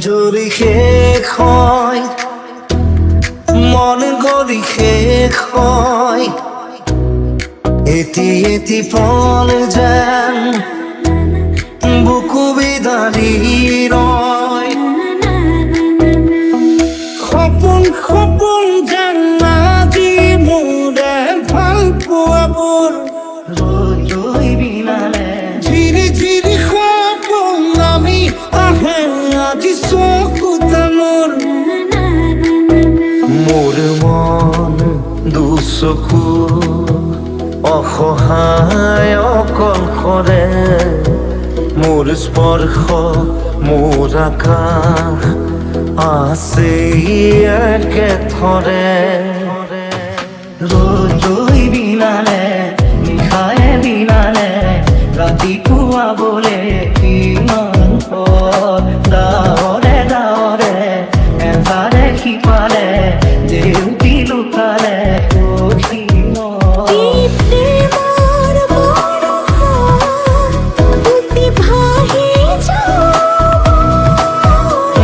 জৰি শেষ হয় মন গৰি শেষ হয় এটি পল যেন বুকু বিদাৰি ৰয় সপোন সপোন যেন আজি মোৰে ভাল পোৱাবোৰ ৰৈ বিনালে ঝিৰি ঝিৰি সপোন আমি আহে আজি চকুতে মোৰ মন দুচকু অসহায় অকলশৰে মোৰ স্পৰ্শ মোৰ আকাশ আছে একেথৰে ৰৈ বিনালে নিশায়ে বিনালে ৰাতিপুৱা বোলে কিমান পথ ডাৱৰে ডাৱৰে এবাৰে সিপালে জেউতি লুকালে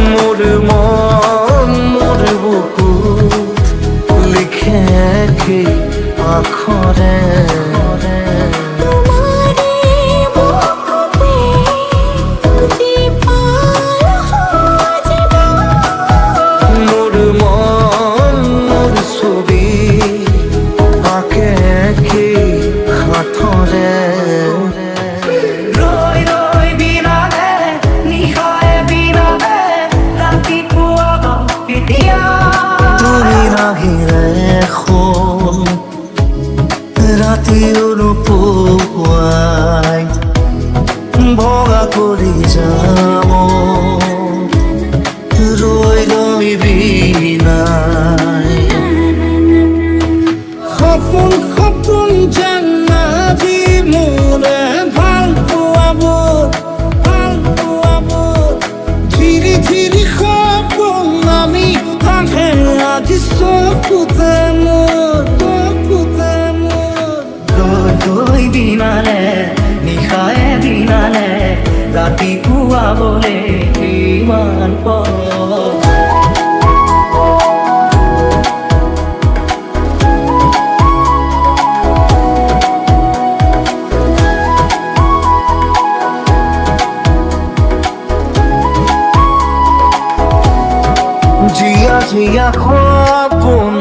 মোৰ মন মোৰ বুকুত লিখে কি আখৰে ৰাতিৰ পুৱাই ভগা কৰি যাব ৰৈ ৰৈ বিনাই সপোন সপোন যেন আজি মোৰে ভাল পোৱাবোৰ ঝিৰি ঝিৰি সপোন আমি আহে আজি চকুতে ৰৈ বিনালে নিশায়ে বিনালে ৰাতিপুৱা বোলে কিমান পথ জিয়া জিয়া সপোন